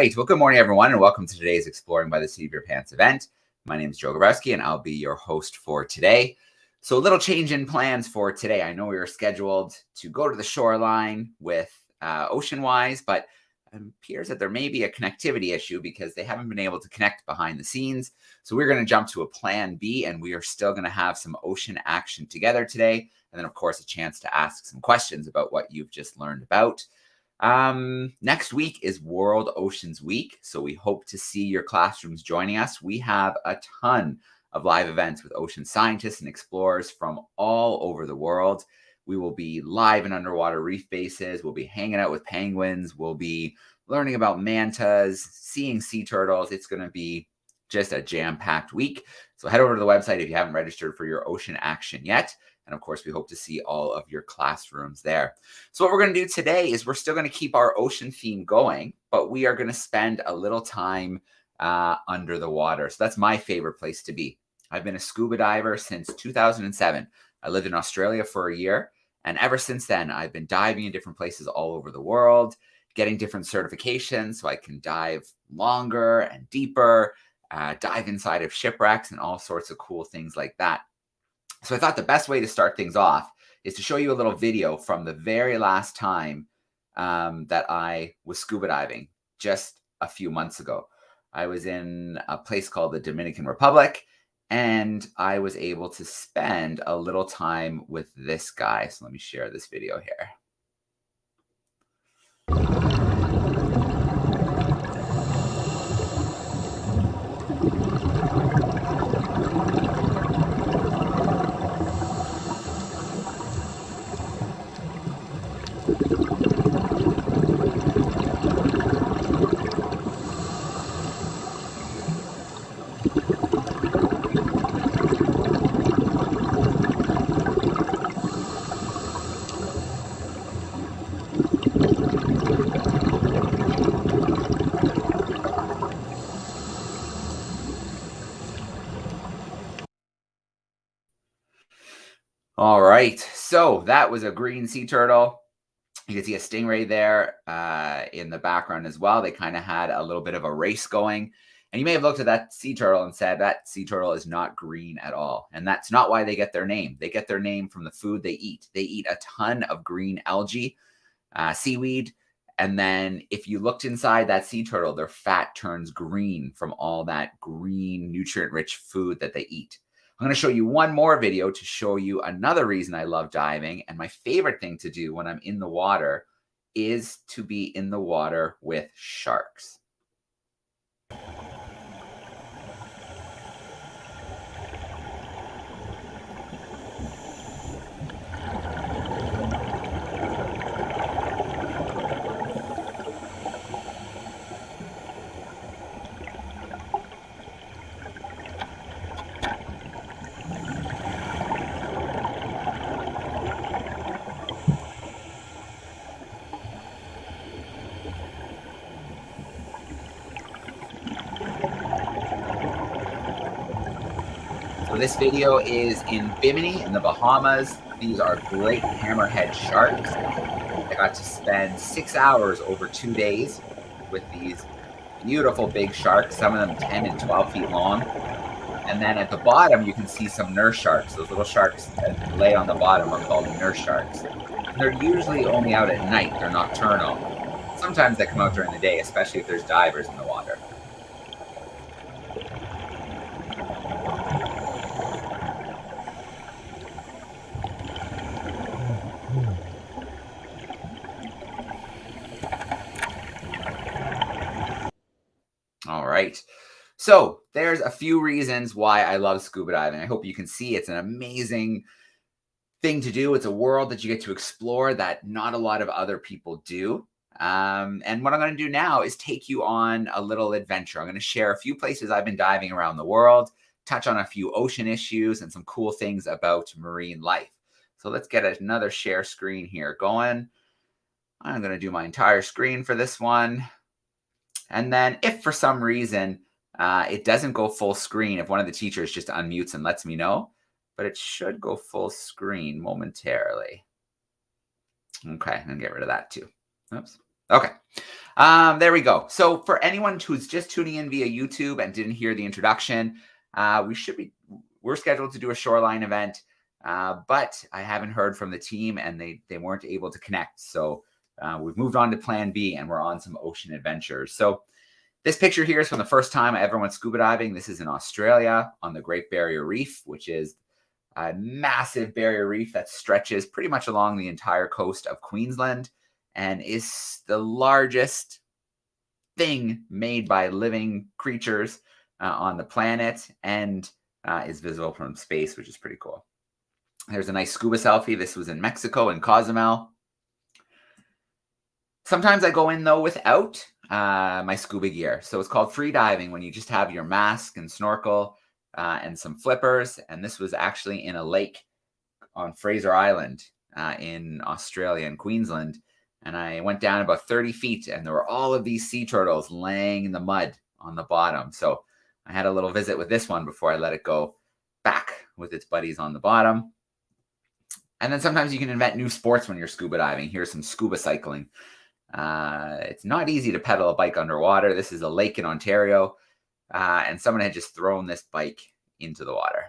right. Well, good morning, everyone, and welcome to today's Exploring by the Seat of Your Pants event. My name is Joe Grabowski, and I'll be your host for today. So a little change in plans for today. I know we were scheduled to go to the shoreline with Oceanwise, but it appears that there may be a connectivity issue because they haven't been able to connect behind the scenes. So we're going to jump to a plan B, and we are still going to have some ocean action together today. And then, of course, a chance to ask some questions about what you've just learned about. Next week is World Oceans Week, so we hope to see your classrooms joining us. We have a ton of live events with ocean scientists and explorers from all over the world. We will be live in underwater reef bases. We'll be hanging out with penguins. We'll be learning about mantas, seeing sea turtles. It's going to be just a jam-packed week. So head over to the website if you haven't registered for your ocean action yet. And of course, we hope to see all of your classrooms there. So what we're going to do today is we're still going to keep our ocean theme going, but we are going to spend a little time under the water. So that's my favorite place to be. I've been a scuba diver since 2007. I lived in Australia for a year. And ever since then, I've been diving in different places all over the world, getting different certifications so I can dive longer and deeper, dive inside of shipwrecks and all sorts of cool things like that. So I thought the best way to start things off is to show you a little video from the very last time that I was scuba diving just a few months ago. I was in a place called the Dominican Republic, and I was able to spend a little time with this guy. So let me share this video here. All right, so that was a green sea turtle. You can see a stingray there in the background as well. They kind of had a little bit of a race going. And you may have looked at that sea turtle and said, that sea turtle is not green at all. And that's not why they get their name. They get their name from the food they eat. They eat a ton of green algae, seaweed. And then if you looked inside that sea turtle, their fat turns green from all that green, nutrient-rich food that they eat. I'm going to show you one more video to show you another reason I love diving. And my favorite thing to do when I'm in the water is to be in the water with sharks. So this video is in Bimini in the Bahamas. These are great hammerhead sharks. I got to spend 6 hours over 2 days with these beautiful big sharks, some of them 10 and 12 feet long. And then at the bottom, you can see some nurse sharks. Those little sharks that lay on the bottom are called nurse sharks. And they're usually only out at night. They're nocturnal. Sometimes they come out during the day, especially if there's divers in the water. All right. So there's a few reasons why I love scuba diving. I hope you can see it's an amazing thing to do. It's a world that you get to explore that not a lot of other people do. And what I'm going to do now is take you on a little adventure. I'm going to share a few places I've been diving around the world, touch on a few ocean issues and some cool things about marine life. So let's get another share screen here going. I'm going to do my entire screen for this one. And then if for some reason it doesn't go full screen, if one of the teachers just unmutes and lets me know, but it should go full screen momentarily. Okay, I'm going to get rid of that too. Oops. Okay. There we go. So for anyone who's just tuning in via YouTube and didn't hear the introduction, we're scheduled to do a shoreline event, but I haven't heard from the team and they weren't able to connect. So we've moved on to plan B and we're on some ocean adventures. So this picture here is from the first time I ever went scuba diving. This is in Australia on the Great Barrier Reef, which is a massive barrier reef that stretches pretty much along the entire coast of Queensland and is the largest thing made by living creatures on the planet, and is visible from space, which is pretty cool. There's a nice scuba selfie. This was in Mexico, in Cozumel. Sometimes I go in, though, without my scuba gear. So it's called free diving when you just have your mask and snorkel and some flippers. And this was actually in a lake on Fraser Island in Australia and Queensland. And I went down about 30 feet and there were all of these sea turtles laying in the mud on the bottom. So I had a little visit with this one before I let it go back with its buddies on the bottom. And then sometimes you can invent new sports when you're scuba diving. Here's some scuba cycling. It's not easy to pedal a bike underwater. This is a lake in Ontario, and someone had just thrown this bike into the water.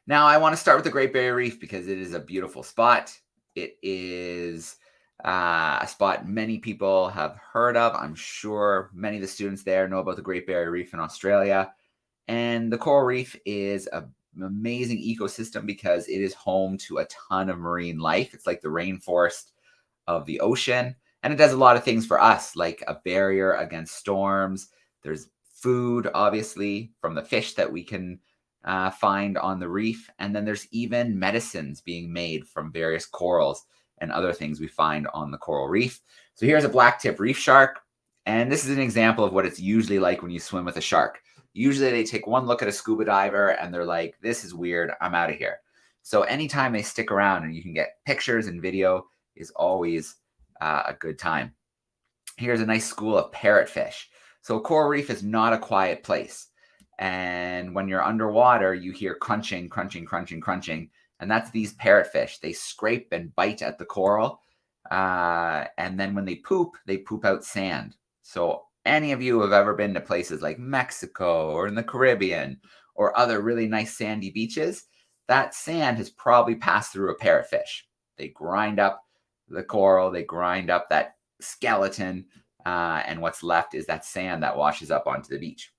Now, I want to start with the Great Barrier Reef because it is a beautiful spot. It is a spot many people have heard of. I'm sure many of the students there know about the Great Barrier Reef in Australia. And the coral reef is an amazing ecosystem because it is home to a ton of marine life. It's like the rainforest of the ocean. And it does a lot of things for us, like a barrier against storms. There's food, obviously, from the fish that we can find on the reef. And then there's even medicines being made from various corals and other things we find on the coral reef. So here's a blacktip reef shark. And this is an example of what it's usually like when you swim with a shark. Usually they take one look at a scuba diver and they're like, this is weird, I'm out of here. So anytime they stick around and you can get pictures and video is always a good time. Here's a nice school of parrotfish. So a coral reef is not a quiet place. And when you're underwater, you hear crunching, crunching, crunching, crunching. And that's these parrotfish. They scrape and bite at the coral. And then when they poop out sand. So any of you who have ever been to places like Mexico or in the Caribbean or other really nice sandy beaches, that sand has probably passed through a parrotfish. They grind up the coral, they grind up that skeleton, and what's left is that sand that washes up onto the beach.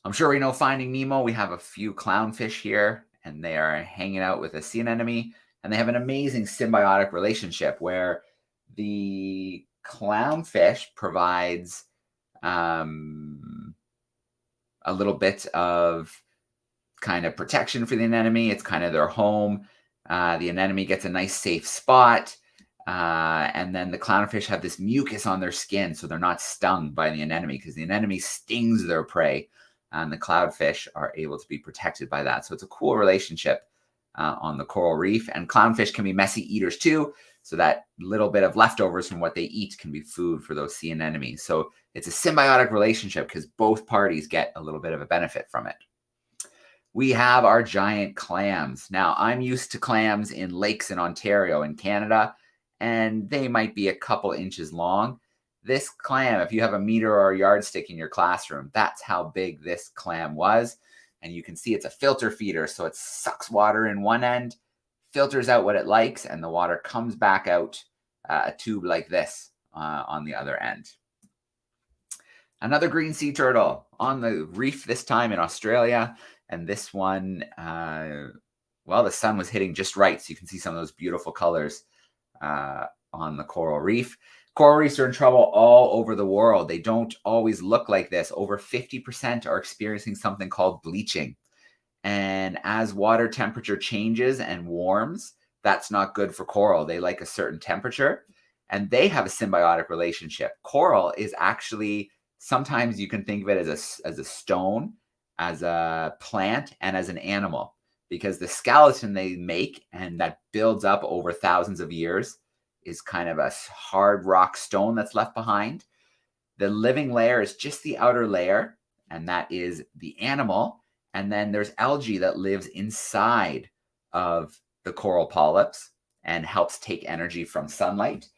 I'm sure we know Finding Nemo. We have a few clownfish here, and they are hanging out with a sea anemone, and they have an amazing symbiotic relationship where the clownfish provides a little bit of kind of protection for the anemone. It's kind of their home. The anemone gets a nice safe spot. And then the clownfish have this mucus on their skin, so they're not stung by the anemone because the anemone stings their prey. And the clownfish are able to be protected by that. So it's a cool relationship on the coral reef. And clownfish can be messy eaters too. So that little bit of leftovers from what they eat can be food for those sea anemones. So it's a symbiotic relationship because both parties get a little bit of a benefit from it. We have our giant clams. Now, I'm used to clams in lakes in Ontario in Canada, and they might be a couple inches long. This clam, if you have a meter or a yardstick in your classroom, that's how big this clam was. And you can see it's a filter feeder, so it sucks water in one end, filters out what it likes, and the water comes back out a tube like this on the other end. Another green sea turtle on the reef, this time in Australia. And this one, well, the sun was hitting just right, so you can see some of those beautiful colors on the coral reef. Coral reefs are in trouble all over the world. They don't always look like this. Over 50% are experiencing something called bleaching. And as water temperature changes and warms, that's not good for coral. They like a certain temperature, and they have a symbiotic relationship. Coral is actually, sometimes you can think of it as a stone, as a plant, and as an animal, because the skeleton they make and that builds up over thousands of years is kind of a hard rock stone that's left behind. The living layer is just the outer layer, and that is the animal. And then there's algae that lives inside of the coral polyps. and helps take energy from sunlight.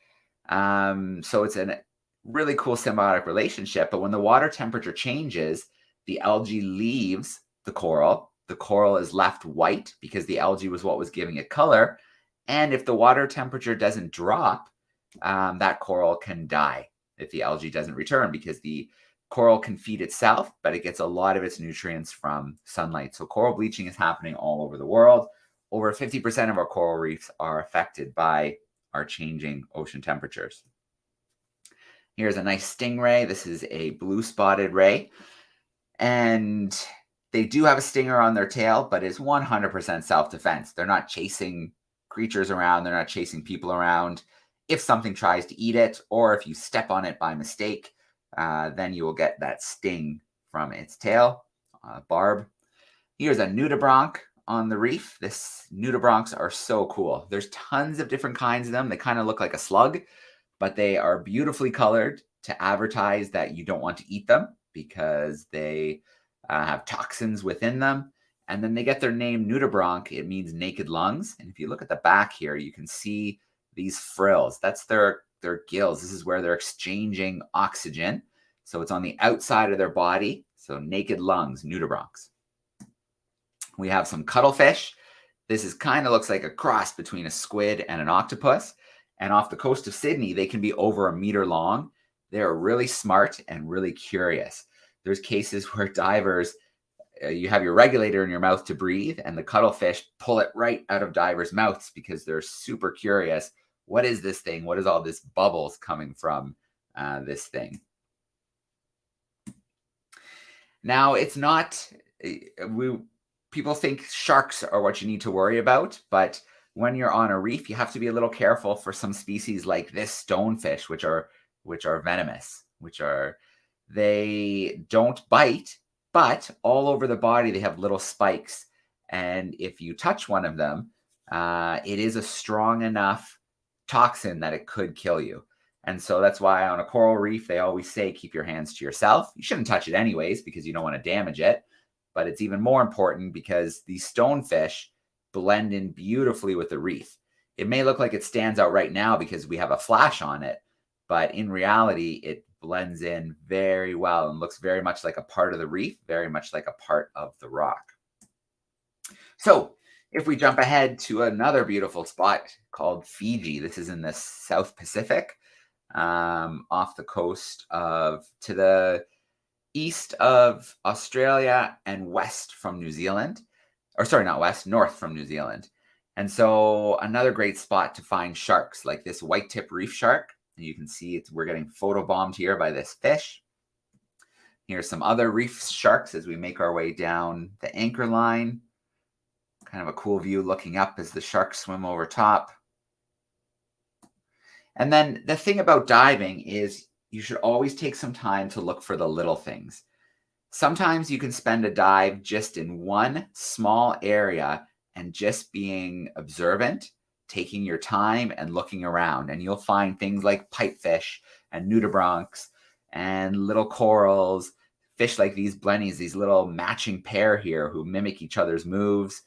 So it's a really cool symbiotic relationship. But when the water temperature changes, the algae leaves the coral. The coral is left white because the algae was what was giving it color. And if the water temperature doesn't drop, that coral can die if the algae doesn't return, because the coral can feed itself, but it gets a lot of its nutrients from sunlight. So coral bleaching is happening all over the world. Over 50% of our coral reefs are affected by our changing ocean temperatures. Here's a nice stingray. This is a blue spotted ray. And they do have a stinger on their tail, but it's 100% self-defense. They're not chasing creatures around. They're not chasing people around. If something tries to eat it, or if you step on it by mistake, then you will get that sting from its tail, barb. Here's a nudibranch on the reef. This nudibranchs are so cool. There's tons of different kinds of them. They kind of look like a slug, but they are beautifully colored to advertise that you don't want to eat them because they have toxins within them. And then they get their name nudibranch. It means naked lungs. And if you look at the back here, you can see these frills. That's their gills. This is where they're exchanging oxygen. So it's on the outside of their body. So naked lungs, nudibranchs. We have some cuttlefish. This is kind of looks like a cross between a squid and an octopus. And off the coast of Sydney, they can be over 1 meter long. They're really smart and really curious. There's cases where divers, you have your regulator in your mouth to breathe, and the cuttlefish pull it right out of divers' mouths because they're super curious. What is this thing? What is all this bubbles coming from this thing? Now, it's not, people think sharks are what you need to worry about, but when you're on a reef, you have to be a little careful for some species like this stonefish, which are venomous, they don't bite, but all over the body, they have little spikes. And if you touch one of them, it is a strong enough toxin that it could kill you. And so that's why on a coral reef, they always say, keep your hands to yourself. You shouldn't touch it anyways, because you don't want to damage it. But it's even more important because these stonefish blend in beautifully with the reef. It may look like it stands out right now because we have a flash on it, but in reality, it blends in very well and looks very much like a part of the reef, very much like a part of the rock. So if we jump ahead to another beautiful spot called Fiji, this is in the South Pacific, off the coast to the east of Australia and west from New Zealand. Or sorry, not west, north from New Zealand. And so another great spot to find sharks, like this white tip reef shark. You can see we're getting photobombed here by this fish. Here's some other reef sharks as we make our way down the anchor line. Kind of a cool view looking up as the sharks swim over top. And then the thing about diving is you should always take some time to look for the little things. Sometimes you can spend a dive just in one small area and just being observant, taking your time and looking around, and you'll find things like pipefish and nudibranchs and little corals, fish like these blennies, these little matching pair here who mimic each other's moves.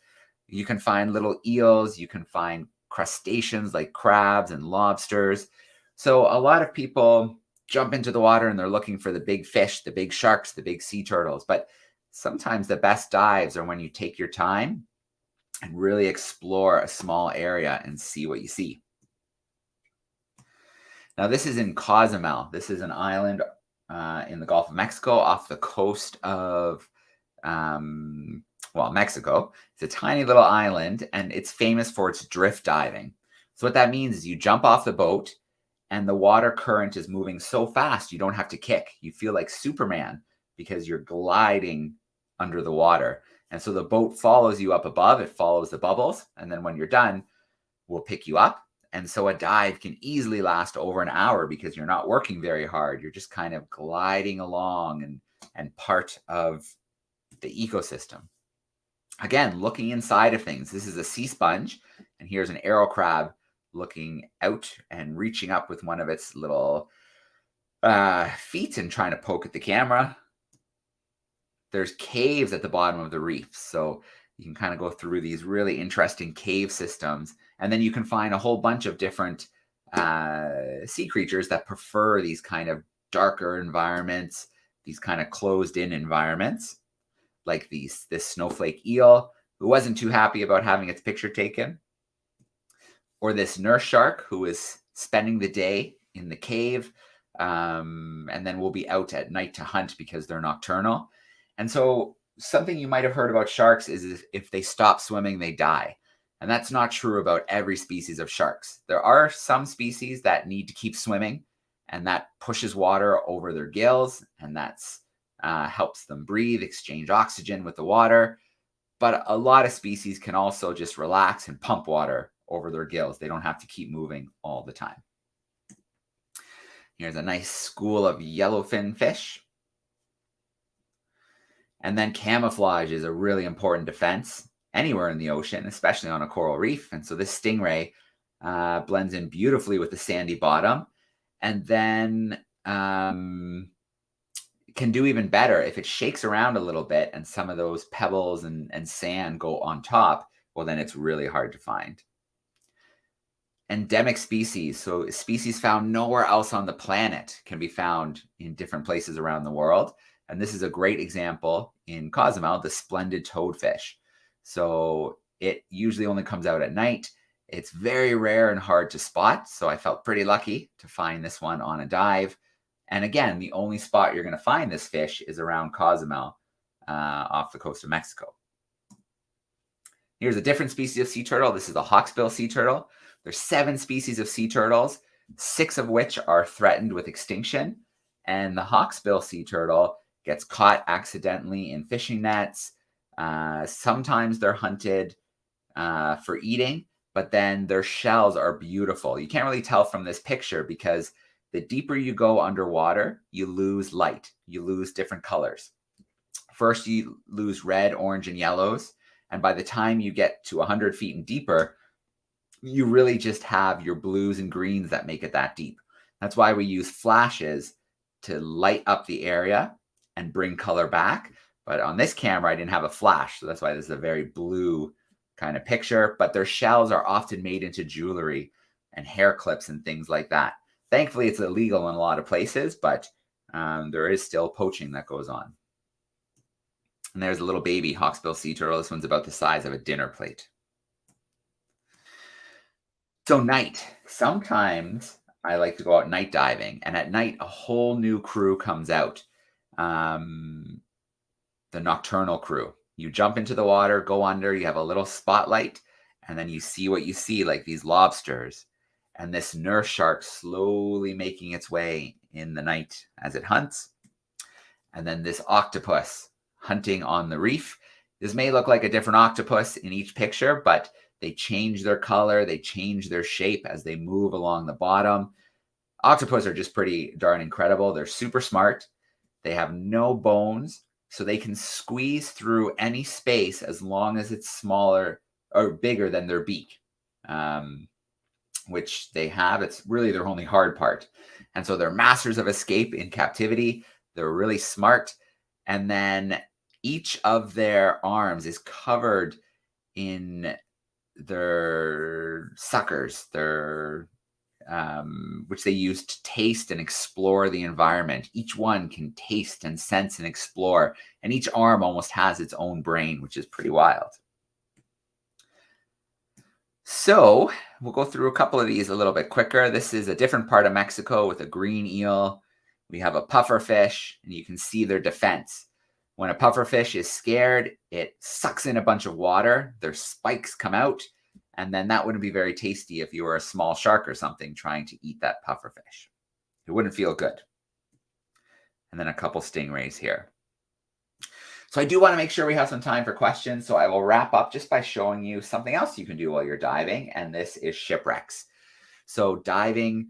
You can find little eels, you can find crustaceans like crabs and lobsters. So a lot of people jump into the water and they're looking for the big fish, the big sharks, the big sea turtles. But sometimes the best dives are when you take your time and really explore a small area and see what you see. Now, this is in Cozumel. This is an island in the Gulf of Mexico off the coast of, Mexico. It's a tiny little island, and it's famous for its drift diving. So what that means is you jump off the boat, and the water current is moving so fast, you don't have to kick. You feel like Superman because you're gliding under the water. And so the boat follows you up above, it follows the bubbles, and then when you're done, we'll pick you up. And so a dive can easily last over an hour because you're not working very hard. You're just kind of gliding along and part of the ecosystem. Again, looking inside of things. This is a sea sponge, and here's an arrow crab looking out and reaching up with one of its little feet and trying to poke at the camera. There's caves at the bottom of the reef. So You can kind of go through these really interesting cave systems, and then you can find a whole bunch of different sea creatures that prefer these kind of darker environments, these kind of closed-in environments, like this snowflake eel who wasn't too happy about having its picture taken, or this nurse shark who is spending the day in the cave, and then will be out at night to hunt because they're nocturnal. And so something you might have heard about sharks is if they stop swimming, they die. And that's not true about every species of sharks. There are some species that need to keep swimming, and that pushes water over their gills, and that's helps them breathe, exchange oxygen with the water. But a lot of species can also just relax and pump water over their gills. They don't have to keep moving all the time. Here's a nice school of yellowfin fish. And then camouflage is a really important defense anywhere in the ocean, especially on a coral reef. And so this stingray blends in beautifully with the sandy bottom, and then can do even better if it shakes around a little bit and some of those pebbles and sand go on top. Well, then it's really hard to find. Endemic species, so species found nowhere else on the planet, can be found in different places around the world. And this is a great example in Cozumel, the splendid toadfish. So it usually only comes out at night. It's very rare and hard to spot. So I felt pretty lucky to find this one on a dive. And again, the only spot you're going to find this fish is around Cozumel, off the coast of Mexico. Here's a different species of sea turtle. This is the hawksbill sea turtle. There's 7 species of sea turtles, 6 of which are threatened with extinction. And the hawksbill sea turtle gets caught accidentally in fishing nets. Sometimes they're hunted for eating, but then their shells are beautiful. You can't really tell from this picture because the deeper you go underwater, you lose light. You lose different colors. First, you lose red, orange, and yellows. And by the time you get to 100 feet and deeper, you really just have your blues and greens that make it that deep. That's why we use flashes to light up the area and bring color back. But on this camera, I didn't have a flash. So that's why this is a very blue kind of picture. But their shells are often made into jewelry and hair clips and things like that. Thankfully, it's illegal in a lot of places, but there is still poaching that goes on. And there's a little baby hawksbill sea turtle. This one's about the size of a dinner plate. So night. Sometimes I like to go out night diving, and at night a whole new crew comes out. The nocturnal crew. You jump into the water, go under, you have a little spotlight, and then you see what you see, like these lobsters. And this nurse shark slowly making its way in the night as it hunts. And then this octopus hunting on the reef. This may look like a different octopus in each picture, but they change their color, they change their shape as they move along the bottom. Octopus are just pretty darn incredible. They're super smart. They have no bones, so they can squeeze through any space as long as it's smaller or bigger than their beak, which they have. It's really their only hard part. And so they're masters of escape in captivity. They're really smart. And then each of their arms is covered in their suckers, which they use to taste and explore the environment. Each one can taste and sense and explore, and each arm almost has its own brain, which is pretty wild. So we'll go through a couple of these a little bit quicker. This is a different part of Mexico with a green eel. We have a pufferfish, and you can see their defense. When a pufferfish is scared, it sucks in a bunch of water. Their spikes come out, and then that wouldn't be very tasty if you were a small shark or something trying to eat that pufferfish. It wouldn't feel good. And then a couple stingrays here. So I do want to make sure we have some time for questions, so I will wrap up just by showing you something else you can do while you're diving, and this is shipwrecks. So diving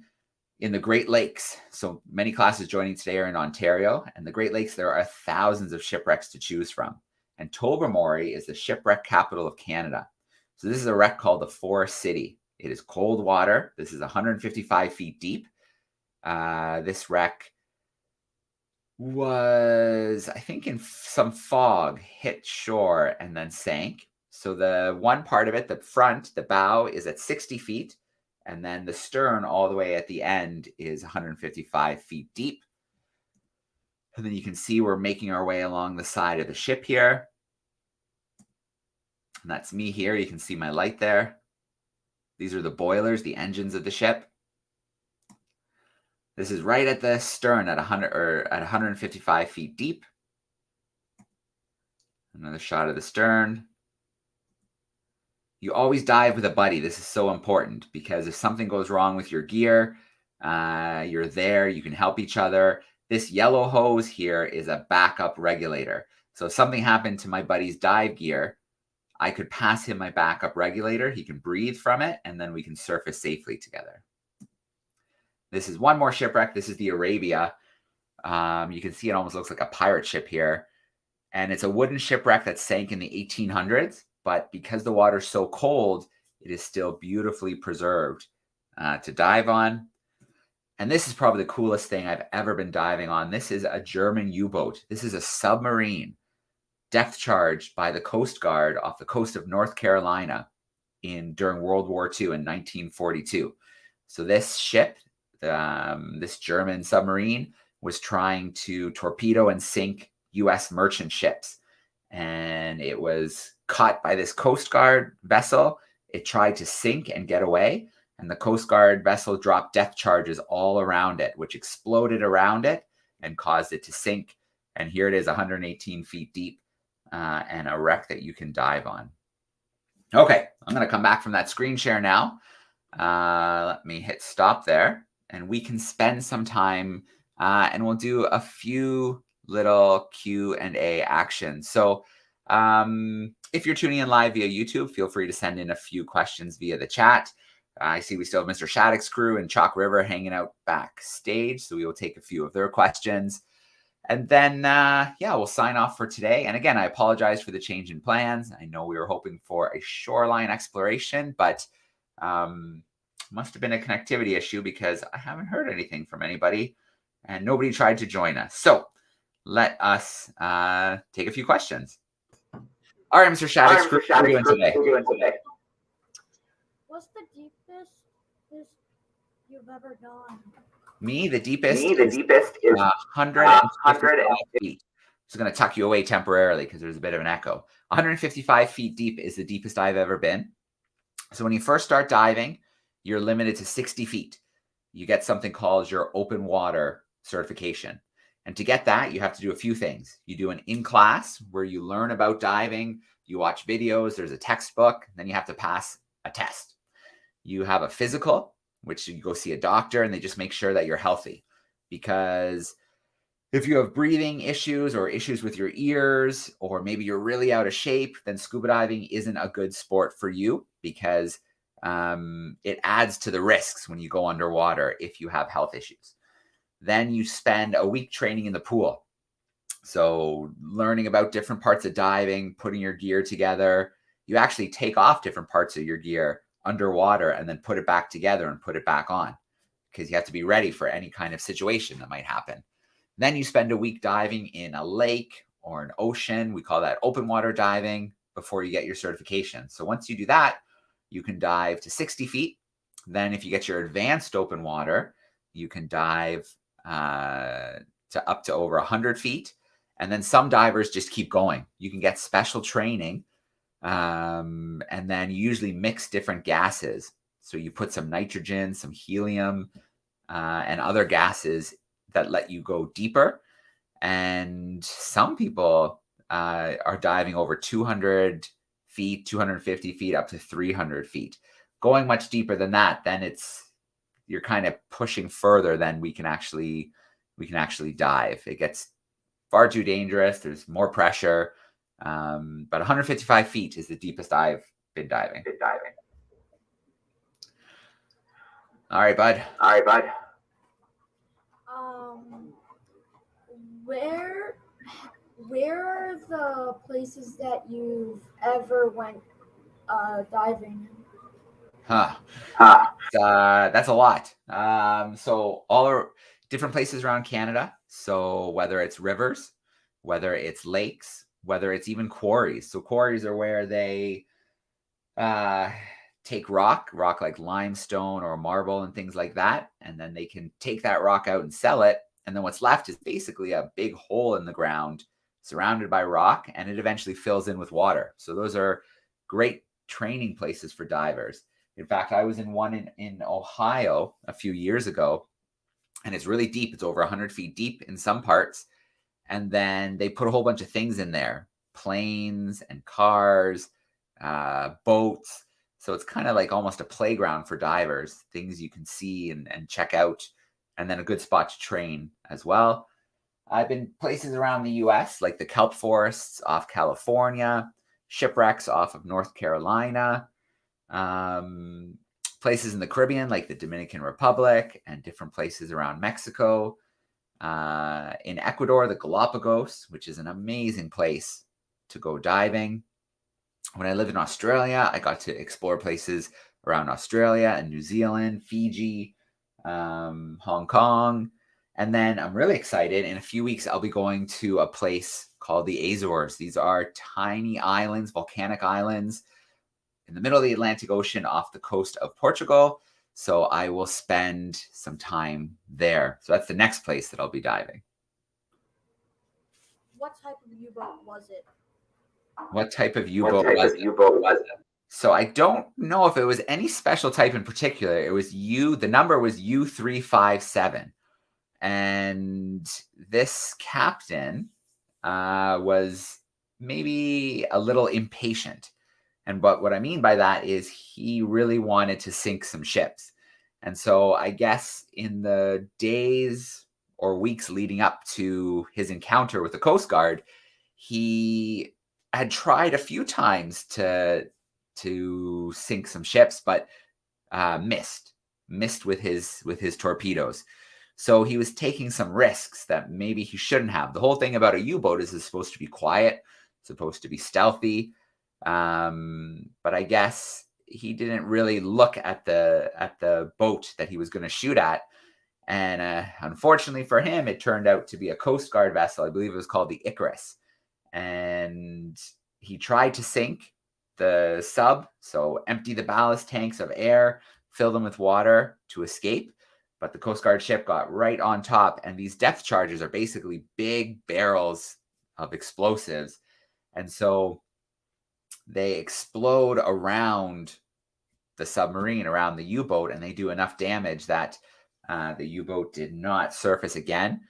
in the Great Lakes. So many classes joining today are in Ontario, and the Great Lakes, there are thousands of shipwrecks to choose from. And Tobermory is the shipwreck capital of Canada. So this is a wreck called the Forest City. It is cold water. This is 155 feet deep. This wreck was, I think, in some fog, hit shore and then sank. So the one part of it, the front, the bow, is at 60 feet. And then the stern all the way at the end is 155 feet deep. And then you can see we're making our way along the side of the ship here. And that's me here. You can see my light there. These are the boilers, the engines of the ship. This is right at the stern at 155 feet deep. Another shot of the stern. You always dive with a buddy. This is so important because if something goes wrong with your gear, you're there, you can help each other. This yellow hose here is a backup regulator. So if something happened to my buddy's dive gear, I could pass him my backup regulator. He can breathe from it, and then we can surface safely together. This is one more shipwreck. This is the Arabia. You can see it almost looks like a pirate ship here. And it's a wooden shipwreck that sank in the 1800s. But because the water's so cold, it is still beautifully preserved to dive on. And this is probably the coolest thing I've ever been diving on. This is a German U-boat. This is a submarine depth charged by the Coast Guard off the coast of North Carolina during World War II in 1942. So this ship, this German submarine, was trying to torpedo and sink U.S. merchant ships. And it was caught by this Coast Guard vessel. It tried to sink and get away. And the Coast Guard vessel dropped depth charges all around it, which exploded around it and caused it to sink. And here it is, 118 feet deep, and a wreck that you can dive on. Okay, I'm going to come back from that screen share now. Let me hit stop there, and we can spend some time, and we'll do a few little Q&A actions. So if you're tuning in live via YouTube, feel free to send in a few questions via the chat. I see we still have Mr. Shattuck's crew and Chalk River hanging out backstage, so we will take a few of their questions. And then, we'll sign off for today. And again, I apologize for the change in plans. I know we were hoping for a shoreline exploration, but must have been a connectivity issue because I haven't heard anything from anybody and nobody tried to join us. So let us take a few questions. All right, Mr. Shattuck, what are you doing today? What's the deepest you've ever gone? Me, the deepest is 155 feet. Just going to tuck you away temporarily because there's a bit of an echo. 155 feet deep is the deepest I've ever been. So when you first start diving, you're limited to 60 feet. You get something called your open water certification. And to get that, you have to do a few things. You do an in-class where you learn about diving, you watch videos, there's a textbook, then you have to pass a test. You have a physical, which you go see a doctor and they just make sure that you're healthy. Because if you have breathing issues or issues with your ears, or maybe you're really out of shape, then scuba diving isn't a good sport for you because it adds to the risks when you go underwater if you have health issues. Then you spend a week training in the pool. So learning about different parts of diving, putting your gear together. You actually take off different parts of your gear underwater and then put it back together and put it back on because you have to be ready for any kind of situation that might happen. Then you spend a week diving in a lake or an ocean. We call that open water diving before you get your certification. So once you do that, you can dive to 60 feet. Then if you get your advanced open water, you can dive to up to over 100 feet. And then some divers just keep going. You can get special training. And then you usually mix different gases. So you put some nitrogen, some helium, and other gases that let you go deeper. And some people are diving over 200 feet, 250 feet, up to 300 feet. Going much deeper than that, then you're kind of pushing further than we can actually dive. It gets far too dangerous. There's more pressure. But 155 feet is the deepest I've been diving. All right, bud. Where are the places that you've ever went diving? That's a lot. So all different places around Canada. So whether it's rivers, whether it's lakes, whether it's even quarries. So quarries are where they take rock like limestone or marble and things like that, and then they can take that rock out and sell it. And then what's left is basically a big hole in the ground surrounded by rock, and it eventually fills in with water. So those are great training places for divers. In fact, I was in one in Ohio a few years ago, and it's really deep. It's over 100 feet deep in some parts. And then they put a whole bunch of things in there, planes and cars, boats. So it's kind of like almost a playground for divers, things you can see and check out, and then a good spot to train as well. I've been places around the US, like the kelp forests off California, shipwrecks off of North Carolina, places in the Caribbean, like the Dominican Republic, and different places around Mexico. In Ecuador, the Galapagos, which is an amazing place to go diving. When I lived in Australia, I got to explore places around Australia and New Zealand, Fiji, Hong Kong. And then I'm really excited. In a few weeks, I'll be going to a place called the Azores. These are tiny islands, volcanic islands in the middle of the Atlantic Ocean off the coast of Portugal. So I will spend some time there. So that's the next place that I'll be diving. What type of U-boat was it? What type of U-boat was it? So I don't know if it was any special type in particular. It was the number was U357. And this captain was maybe a little impatient. And what I mean by that is he really wanted to sink some ships. And so I guess in the days or weeks leading up to his encounter with the Coast Guard, he had tried a few times to sink some ships, but missed with his torpedoes. So he was taking some risks that maybe he shouldn't have. The whole thing about a U-boat is it's supposed to be quiet, supposed to be stealthy. But I guess he didn't really look at the boat that he was going to shoot at. And unfortunately for him, it turned out to be a Coast Guard vessel. I believe it was called the Icarus. And he tried to sink the sub, so empty the ballast tanks of air, fill them with water to escape. But the Coast Guard ship got right on top. And these depth charges are basically big barrels of explosives. And so they explode around the submarine, around the U-boat, and they do enough damage that the U-boat did not surface again.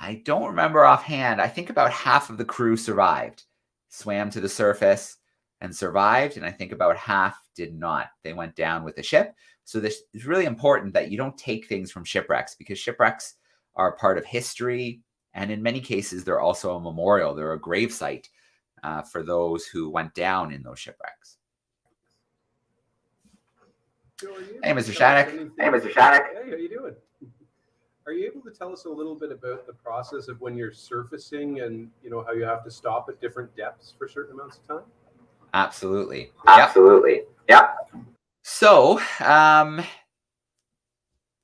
I don't remember offhand. I think about half of the crew survived, swam to the surface and survived, and I think about half did not. They went down with the ship. So this is really important that you don't take things from shipwrecks, because shipwrecks are a part of history, and in many cases, they're also a memorial. They're a gravesite for those who went down in those shipwrecks. Hey, Mr. Shattuck. Hey, Mr. Shattuck. Hey, how you doing? Are you able to tell us a little bit about the process of when you're surfacing and, how you have to stop at different depths for certain amounts of time? Absolutely. Absolutely. Yeah. So,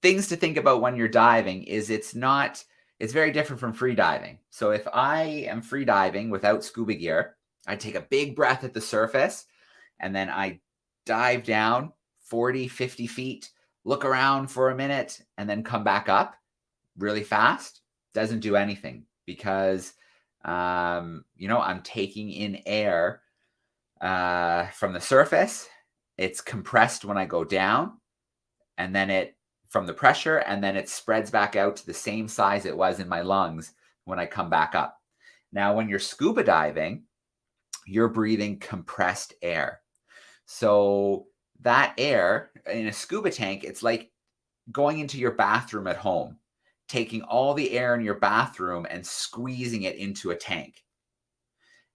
things to think about when you're diving is it's very different from free diving. So if I am free diving without scuba gear, I take a big breath at the surface, and then I dive down 40, 50 feet, look around for a minute, and then come back up really fast. Doesn't do anything because, I'm taking in air from the surface. It's compressed when I go down, and then from the pressure, and then it spreads back out to the same size it was in my lungs when I come back up. Now, when you're scuba diving, you're breathing compressed air. So that air in a scuba tank, it's like going into your bathroom at home, taking all the air in your bathroom and squeezing it into a tank.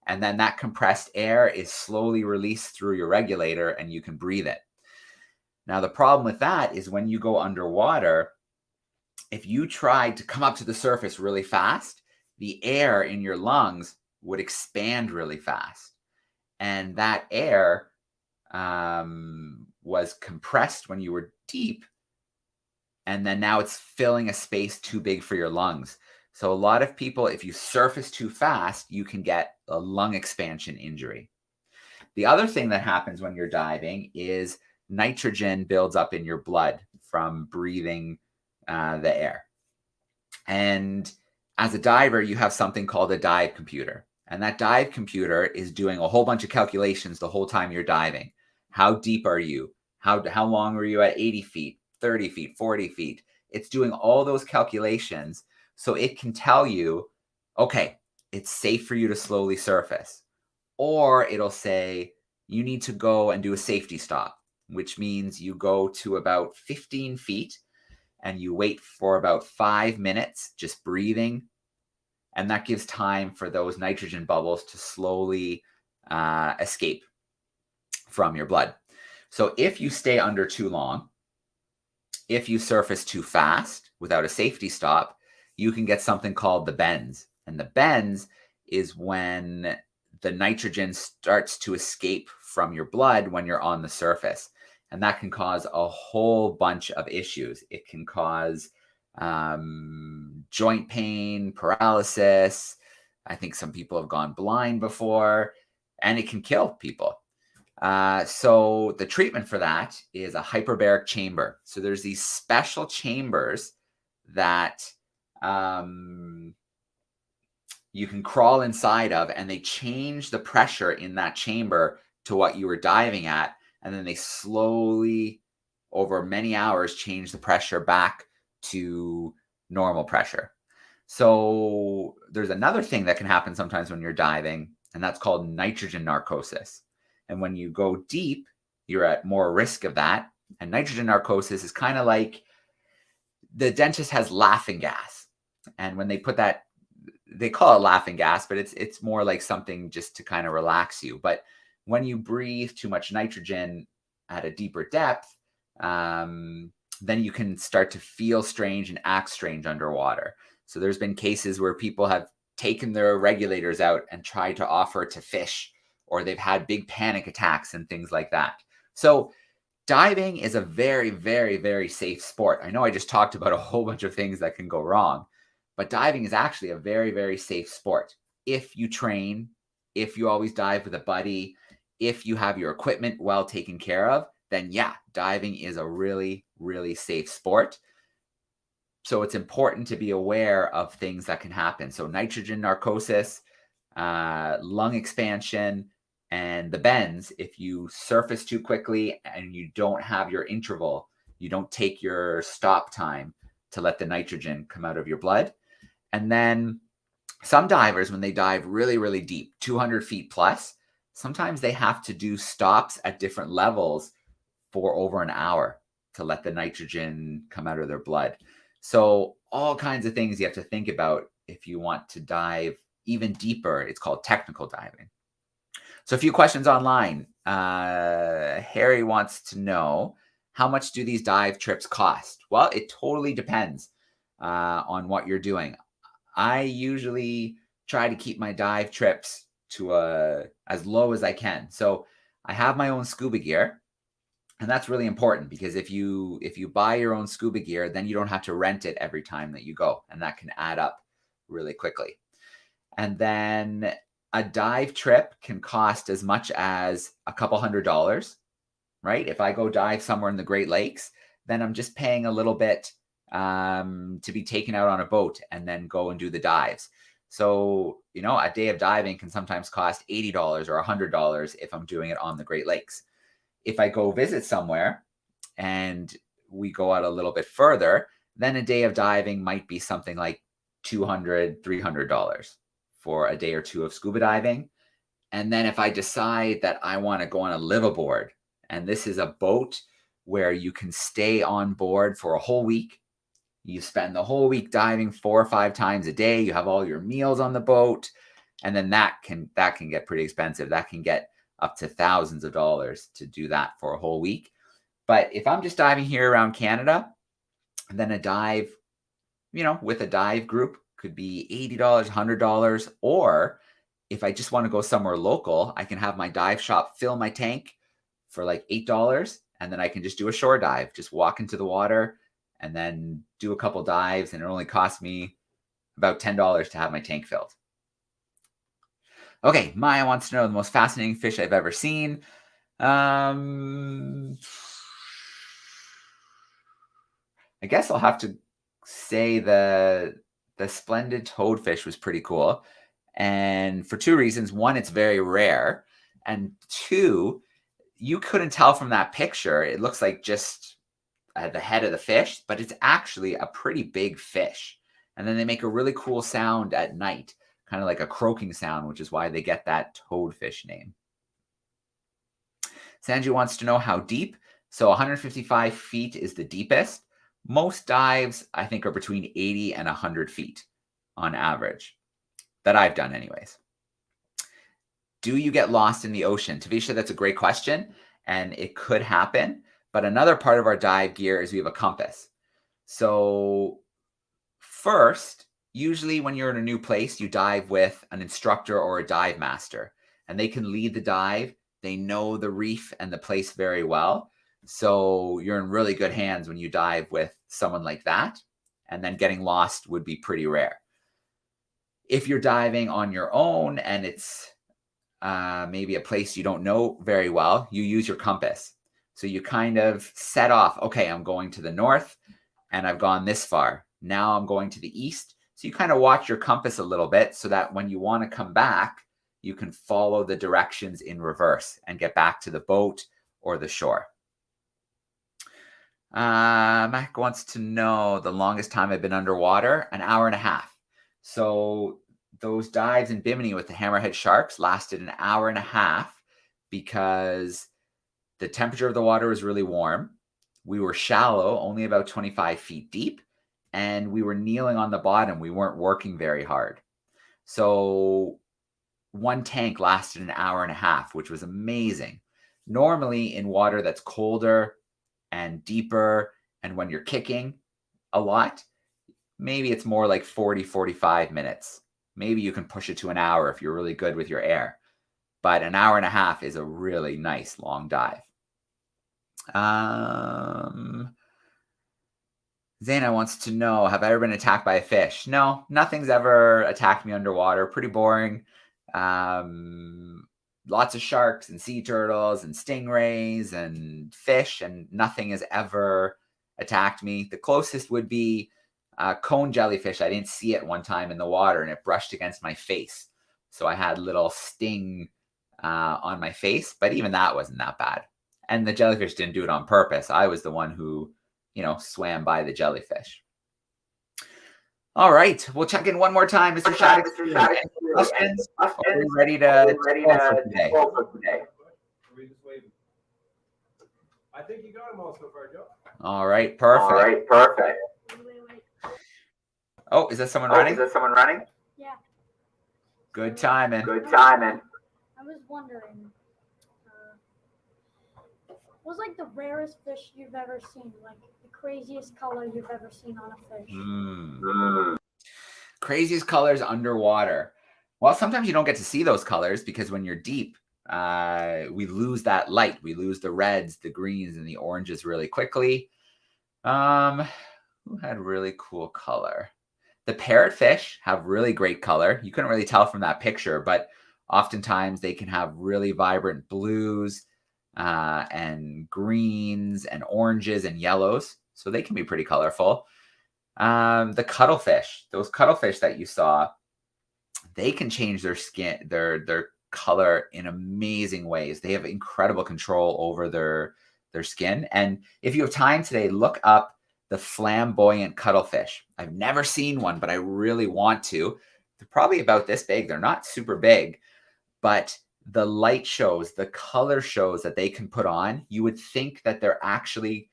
And then that compressed air is slowly released through your regulator and you can breathe it. Now, the problem with that is when you go underwater, if you tried to come up to the surface really fast, the air in your lungs would expand really fast. And that air was compressed when you were deep. And then now it's filling a space too big for your lungs. So a lot of people, if you surface too fast, you can get a lung expansion injury. The other thing that happens when you're diving is nitrogen builds up in your blood from breathing the air. And as a diver, you have something called a dive computer. And that dive computer is doing a whole bunch of calculations the whole time you're diving. How deep are you? How long are you at 80 feet, 30 feet, 40 feet? It's doing all those calculations so it can tell you, okay, it's safe for you to slowly surface. Or it'll say, you need to go and do a safety stop, which means you go to about 15 feet and you wait for about 5 minutes, just breathing. And that gives time for those nitrogen bubbles to slowly escape from your blood. So if you stay under too long, if you surface too fast without a safety stop, you can get something called the bends. And the bends is when the nitrogen starts to escape from your blood when you're on the surface. And that can cause a whole bunch of issues. It can cause joint pain, paralysis. I think some people have gone blind before, and it can kill people. So the treatment for that is a hyperbaric chamber. So there's these special chambers that you can crawl inside of, and they change the pressure in that chamber to what you were diving at. And then they slowly, over many hours, change the pressure back to normal pressure. So there's another thing that can happen sometimes when you're diving, and that's called nitrogen narcosis. And when you go deep, you're at more risk of that. And nitrogen narcosis is kind of like the dentist has laughing gas. And when they put that, they call it laughing gas, but it's more like something just to kind of relax you. But when you breathe too much nitrogen at a deeper depth, then you can start to feel strange and act strange underwater. So there's been cases where people have taken their regulators out and tried to offer to fish, or they've had big panic attacks and things like that. So diving is a very, very, very safe sport. I know I just talked about a whole bunch of things that can go wrong, but diving is actually a very, very safe sport. If you train, if you always dive with a buddy, if you have your equipment well taken care of, then yeah, diving is a really, really safe sport. So it's important to be aware of things that can happen. So nitrogen narcosis, lung expansion, and the bends. If you surface too quickly and you don't have your interval, you don't take your stop time to let the nitrogen come out of your blood. And then some divers, when they dive really, really deep, 200 feet plus, sometimes they have to do stops at different levels for over an hour to let the nitrogen come out of their blood. So all kinds of things you have to think about if you want to dive even deeper. It's called technical diving. So a few questions online. Harry wants to know, how much do these dive trips cost? Well, it totally depends on what you're doing. I usually try to keep my dive trips to as low as I can. So I have my own scuba gear, and that's really important because if you buy your own scuba gear, then you don't have to rent it every time that you go, and that can add up really quickly. And then a dive trip can cost as much as a couple $100s, right? If I go dive somewhere in the Great Lakes, then I'm just paying a little bit to be taken out on a boat and then go and do the dives. So, a day of diving can sometimes cost $80 or $100 if I'm doing it on the Great Lakes. If I go visit somewhere and we go out a little bit further, then a day of diving might be something like $200, $300 for a day or two of scuba diving. And then if I decide that I want to go on a liveaboard, and this is a boat where you can stay on board for a whole week. You spend the whole week diving 4 or 5 times a day. You have all your meals on the boat. And then that can get pretty expensive. That can get up to thousands of dollars to do that for a whole week. But if I'm just diving here around Canada, then a dive, with a dive group could be $80, $100. Or if I just want to go somewhere local, I can have my dive shop fill my tank for like $8. And then I can just do a shore dive, just walk into the water and then do a couple dives. And it only costs me about $10 to have my tank filled. Okay, Maya wants to know the most fascinating fish I've ever seen. I guess I'll have to say the splendid toadfish was pretty cool. And for two reasons. One, it's very rare. And two, you couldn't tell from that picture. It looks like just the head of the fish, but it's actually a pretty big fish. And then they make a really cool sound at night, kind of like a croaking sound, which is why they get that toadfish name. Sanju wants to know how deep. So 155 feet is the deepest. Most dives, I think, are between 80 and 100 feet on average, that I've done anyways. Do you get lost in the ocean? Tavisha, that's a great question, and it could happen. But another part of our dive gear is we have a compass. So first, usually when you're in a new place, you dive with an instructor or a dive master, and they can lead the dive. They know the reef and the place very well. So you're in really good hands when you dive with someone like that. And then getting lost would be pretty rare. If you're diving on your own and it's maybe a place you don't know very well, you use your compass. So you kind of set off, okay, I'm going to the north and I've gone this far. Now I'm going to the east. So you kind of watch your compass a little bit so that when you want to come back, you can follow the directions in reverse and get back to the boat or the shore. Mac wants to know the longest time I've been underwater, an hour and a half. So those dives in Bimini with the hammerhead sharks lasted an hour and a half because the temperature of the water was really warm. We were shallow, only about 25 feet deep, and we were kneeling on the bottom. We weren't working very hard. So one tank lasted an hour and a half, which was amazing. Normally in water that's colder and deeper, and when you're kicking a lot, maybe it's more like 40, 45 minutes. Maybe you can push it to an hour if you're really good with your air. But an hour and a half is a really nice long dive. Zaina wants to know, have I ever been attacked by a fish? No, nothing's ever attacked me underwater. Pretty boring. Lots of sharks and sea turtles and stingrays and fish, and nothing has ever attacked me. The closest would be cone jellyfish. I didn't see it one time in the water and it brushed against my face. So I had a little sting on my face, but even that wasn't that bad. And the jellyfish didn't do it on purpose. I was the one who, swam by the jellyfish. All right, we'll check in one more time, Mr. Shattuck. Questions? Are we ready to go for today? I think you got them all so far, Joe. All right, perfect. Wait. Oh, is that someone running? Yeah. Good timing. I was wondering, what's like the rarest fish you've ever seen? Like the craziest color you've ever seen on a fish? Craziest colors underwater. Well, sometimes you don't get to see those colors because when you're deep, we lose that light. We lose the reds, the greens, and the oranges really quickly. Who had really cool color? The parrotfish have really great color. You couldn't really tell from that picture, but oftentimes they can have really vibrant blues and greens and oranges and yellows. So they can be pretty colorful. The cuttlefish, those cuttlefish that you saw, they can change their skin, their color in amazing ways. They have incredible control over their skin. And if you have time today, look up the flamboyant cuttlefish. I've never seen one, but I really want to. They're probably about this big. They're not super big, but the light shows, the color shows that they can put on, you would think that they're actually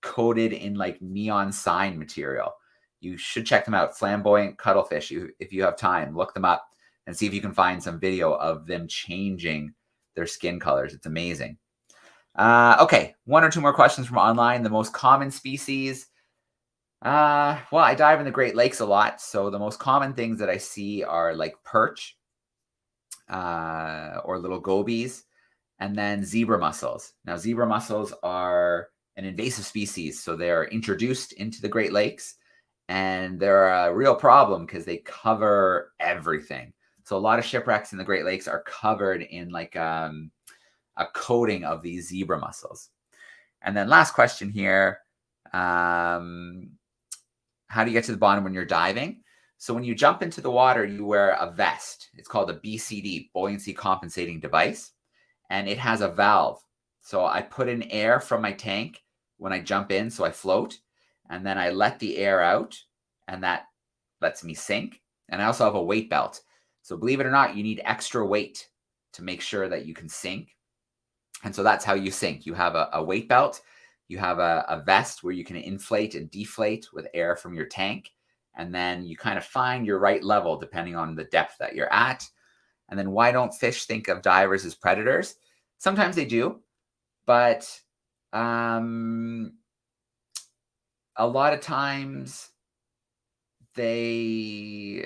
coated in like neon sign material. You should check them out. Flamboyant cuttlefish. If you have time, look them up and see if you can find some video of them changing their skin colors. It's amazing. Okay, one or two more questions from online. The most common species. Well, I dive in the Great Lakes a lot, so the most common things that I see are like perch or little gobies, and then zebra mussels. Now, zebra mussels are an invasive species, so they are introduced into the Great Lakes, and they're a real problem because they cover everything. So a lot of shipwrecks in the Great Lakes are covered in like a coating of these zebra mussels. And then last question here, how do you get to the bottom when you're diving? So when you jump into the water, you wear a vest. It's called a BCD, buoyancy compensating device, and it has a valve. So I put in air from my tank when I jump in, so I float, and then I let the air out, and that lets me sink. And I also have a weight belt. So believe it or not, you need extra weight to make sure that you can sink. And so that's how you sink. You have a weight belt, you have a vest where you can inflate and deflate with air from your tank. And then you kind of find your right level depending on the depth that you're at. And then why don't fish think of divers as predators? Sometimes they do, but a lot of times when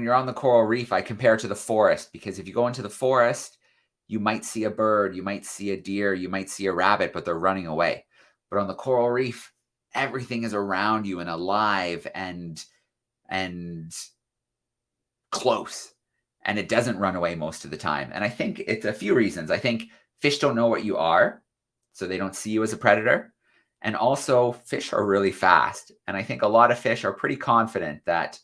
you're on the coral reef, I compare it to the forest, because if you go into the forest, you might see a bird, you might see a deer, you might see a rabbit, but they're running away. But on the coral reef, everything is around you and alive and close, and it doesn't run away most of the time. And I think it's a few reasons. I think fish don't know what you are, so they don't see you as a predator. And also, fish are really fast. And I think a lot of fish are pretty confident that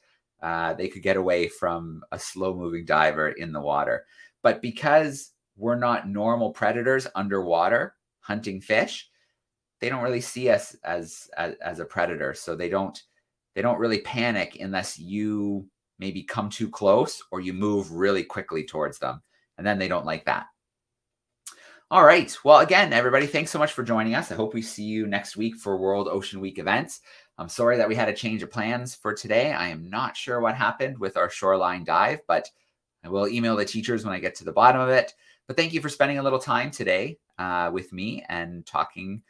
they could get away from a slow-moving diver in the water. But because we're not normal predators underwater hunting fish, they don't really see us as a predator. So they don't really panic unless you maybe come too close or you move really quickly towards them. And then they don't like that. All right. Well, again, everybody, thanks so much for joining us. I hope we see you next week for World Ocean Week events. I'm sorry that we had a change of plans for today. I am not sure what happened with our shoreline dive, but I will email the teachers when I get to the bottom of it. But thank you for spending a little time today with me and talking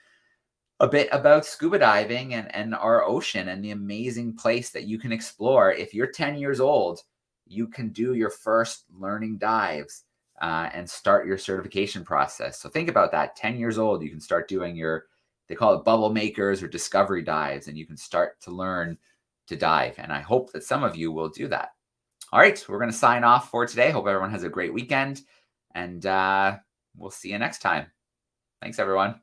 a bit about scuba diving and our ocean and the amazing place that you can explore. If you're 10 years old, you can do your first learning dives and start your certification process. So think about that. 10 years old, you can start doing they call it bubble makers or discovery dives, and you can start to learn to dive. And I hope that some of you will do that. All right, we're going to sign off for today. Hope everyone has a great weekend, and we'll see you next time. Thanks, everyone.